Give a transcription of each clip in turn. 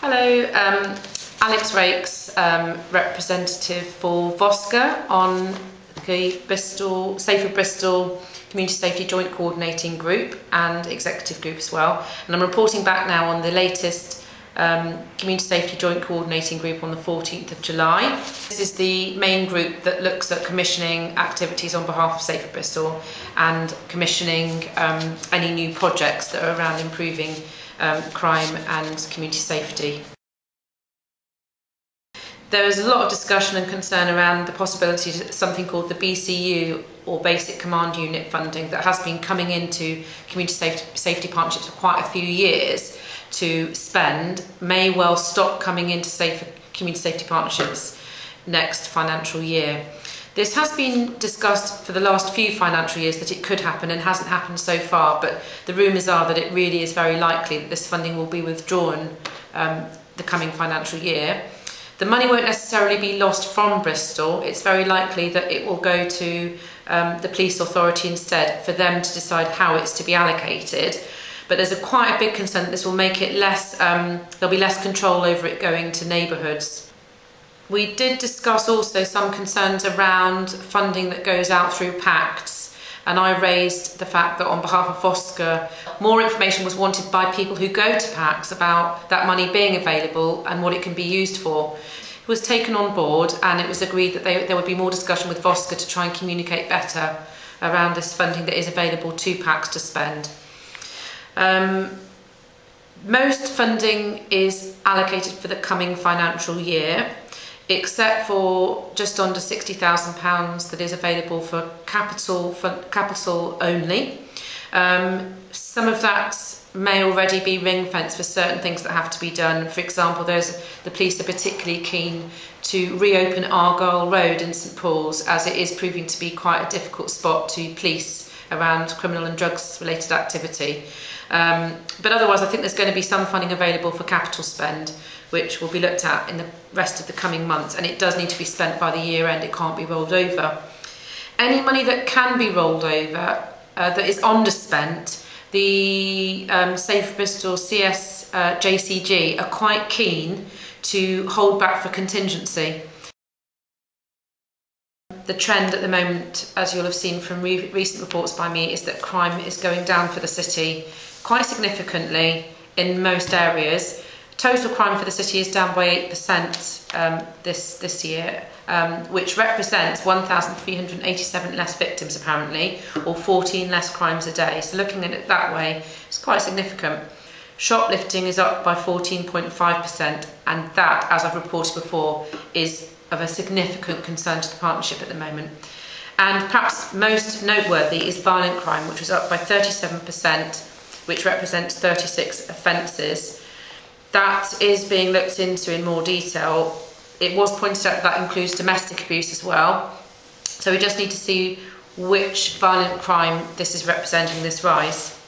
Hello, Alex Raikes, representative for Voscur on the Safer Bristol Community Safety Joint Coordinating Group and Executive Group as well. And I'm reporting back now on the latest Community Safety Joint Coordinating Group on the 14th of July. This is the main group that looks at commissioning activities on behalf of Safer Bristol and commissioning any new projects that are around improving crime and community safety. There is a lot of discussion and concern around the possibility of something called the BCU, or Basic Command Unit funding, that has been coming into community safety partnerships for quite a few years to spend, may well stop coming into community safety partnerships next financial year. This has been discussed for the last few financial years that it could happen, and hasn't happened so far, but the rumours are that it really is very likely that this funding will be withdrawn the coming financial year. The money won't necessarily be lost from Bristol. It's very likely that it will go to the police authority instead, for them to decide how it's to be allocated. But there's quite a big concern that this will make it less, there'll be less control over it going to neighbourhoods. We did discuss also some concerns around funding that goes out through pacts, and I raised the fact that on behalf of Voscur, more information was wanted by people who go to pacts about that money being available and what it can be used for. It was taken on board, and it was agreed that there would be more discussion with Voscur to try and communicate better around this funding that is available to pacts to spend. Most funding is allocated for the coming financial year, except for just under £60,000 that is available for capital only. Some of that may already be ring-fenced for certain things that have to be done. For example, the police are particularly keen to reopen Argyle Road in St Paul's, as it is proving to be quite a difficult spot to police around criminal and drugs related activity. But otherwise, I think there's going to be some funding available for capital spend, which will be looked at in the rest of the coming months, and it does need to be spent by the year end. It can't be rolled over. Any money that can be rolled over, that is underspent, the Safer Bristol JCG are quite keen to hold back for contingency. The trend at the moment, as you'll have seen from recent reports by me, is that crime is going down for the city quite significantly in most areas. Total crime for the city is down by 8% this year, which represents 1,387 less victims apparently, or 14 less crimes a day. So looking at it that way, it's quite significant. Shoplifting is up by 14.5%, and that, as I've reported before, is of a significant concern to the partnership at the moment. And perhaps most noteworthy is violent crime, which was up by 37%, which represents 36 offences. That is being looked into in more detail. It was pointed out that includes domestic abuse as well. So we just need to see which violent crime this is representing, this rise.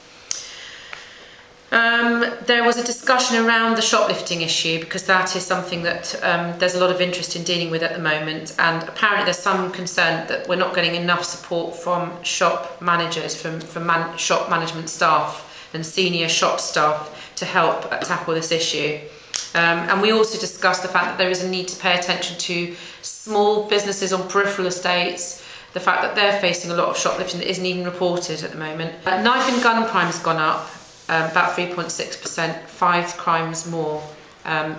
There was a discussion around the shoplifting issue, because that is something that there's a lot of interest in dealing with at the moment, and apparently there's some concern that we're not getting enough support from shop managers, from shop management staff and senior shop staff to help tackle this issue. And we also discussed the fact that there is a need to pay attention to small businesses on peripheral estates, the fact that they're facing a lot of shoplifting that isn't even reported at the moment. Knife and gun crime has gone up about 3.6%, 5 crimes more,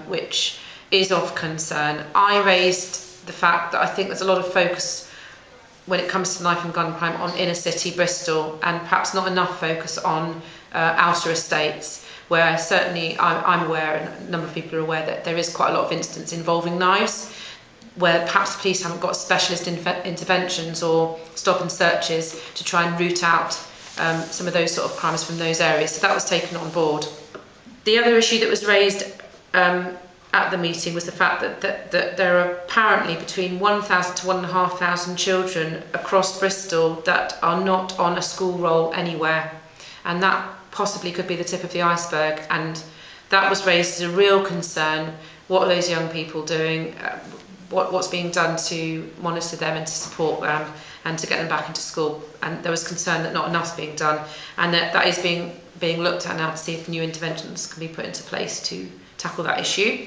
which is of concern. I raised the fact that I think there's a lot of focus when it comes to knife and gun crime on inner city Bristol, and perhaps not enough focus on outer estates, where certainly I'm aware, and a number of people are aware, that there is quite a lot of incidents involving knives, where perhaps the police haven't got specialist interventions or stop and searches to try and root out some of those sort of crimes from those areas. So that was taken on board. The other issue that was raised at the meeting was the fact that there are apparently between 1,000 to 1,500 children across Bristol that are not on a school roll anywhere, and that possibly could be the tip of the iceberg, and that was raised as a real concern. What are those young people doing? What's being done to monitor them and to support them and to get them back into school? And there was concern that not enough is being done, and that is being looked at now to see if new interventions can be put into place to tackle that issue.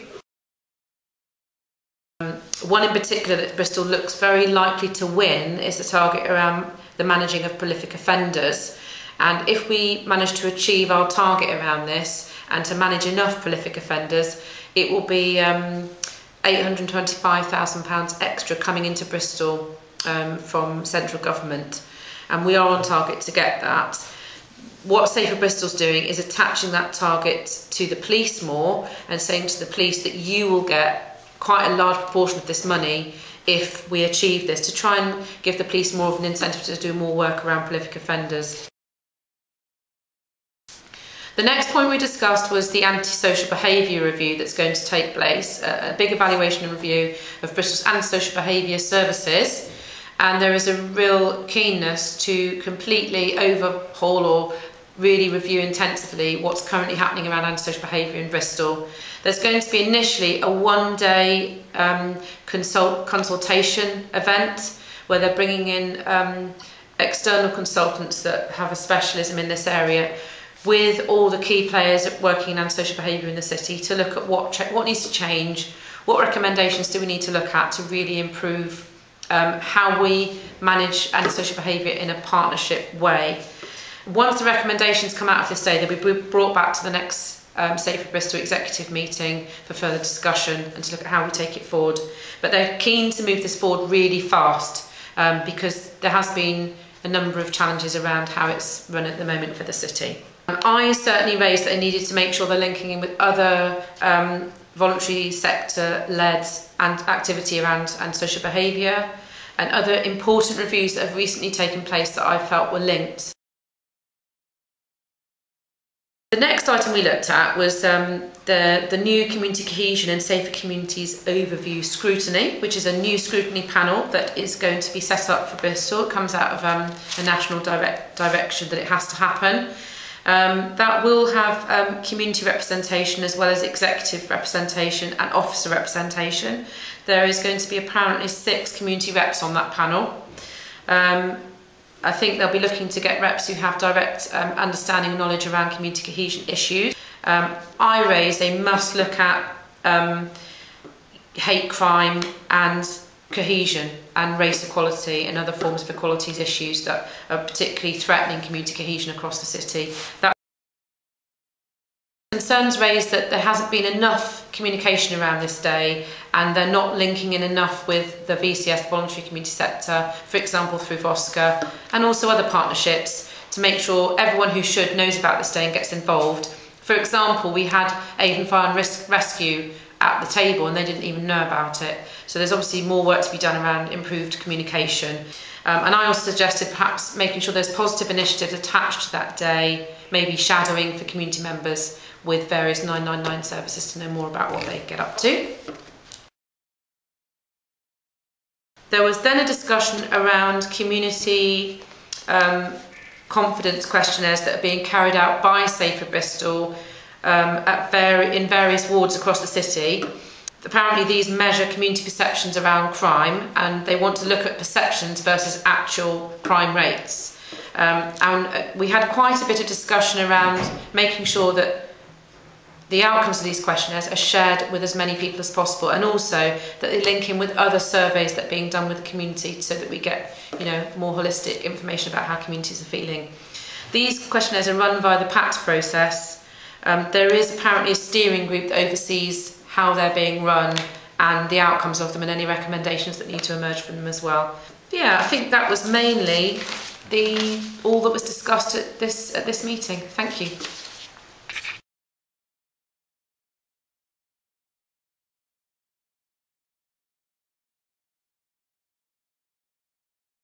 One in particular that Bristol looks very likely to win is the target around the managing of prolific offenders. And if we manage to achieve our target around this and to manage enough prolific offenders, it will be £825,000 extra coming into Bristol from central government. And we are on target to get that. What Safer Bristol's doing is attaching that target to the police more and saying to the police that you will get quite a large proportion of this money if we achieve this, to try and give the police more of an incentive to do more work around prolific offenders. The next point we discussed was the antisocial behaviour review that's going to take place, a big evaluation and review of Bristol's antisocial behaviour services, and there is a real keenness to completely overhaul or really review intensively what's currently happening around antisocial behaviour in Bristol. There's going to be initially a one-day consultation event where they're bringing in external consultants that have a specialism in this area with all the key players working in antisocial behaviour in the city to look at what needs to change, what recommendations do we need to look at to really improve how we manage antisocial behaviour in a partnership way. Once the recommendations come out of this day, they'll be brought back to the next Safer Bristol executive meeting for further discussion and to look at how we take it forward. But they're keen to move this forward really fast because there has been a number of challenges around how it's run at the moment for the city. I certainly raised that I needed to make sure they're linking in with other voluntary sector-led and activity around antisocial behaviour and other important reviews that have recently taken place that I felt were linked. The next item we looked at was the new Community Cohesion and Safer Communities Overview Scrutiny, which is a new scrutiny panel that is going to be set up for Bristol. It comes out of a national direction that it has to happen. That will have community representation as well as executive representation and officer representation. There is going to be apparently 6 community reps on that panel. I think they'll be looking to get reps who have direct understanding and knowledge around community cohesion issues. I raised they must look at hate crime and cohesion and race equality and other forms of equalities issues that are particularly threatening community cohesion across the city. Concerns raised that there hasn't been enough communication around this day and they're not linking in enough with the VCS voluntary community sector, for example through Voscur, and also other partnerships to make sure everyone who should knows about this day and gets involved. For example, we had Avon Fire and Rescue at the table and they didn't even know about it. So there's obviously more work to be done around improved communication. And I also suggested perhaps making sure there's positive initiatives attached to that day, maybe shadowing for community members with various 999 services to know more about what they get up to. There was then a discussion around community confidence questionnaires that are being carried out by Safer Bristol in various wards across the city. Apparently these measure community perceptions around crime and they want to look at perceptions versus actual crime rates. And we had quite a bit of discussion around making sure that the outcomes of these questionnaires are shared with as many people as possible and also that they link in with other surveys that are being done with the community so that we get more holistic information about how communities are feeling. These questionnaires are run via the PACT process. There is apparently a steering group that oversees how they're being run and the outcomes of them and any recommendations that need to emerge from them as well. Yeah, I think that was mainly all that was discussed at this meeting. Thank you.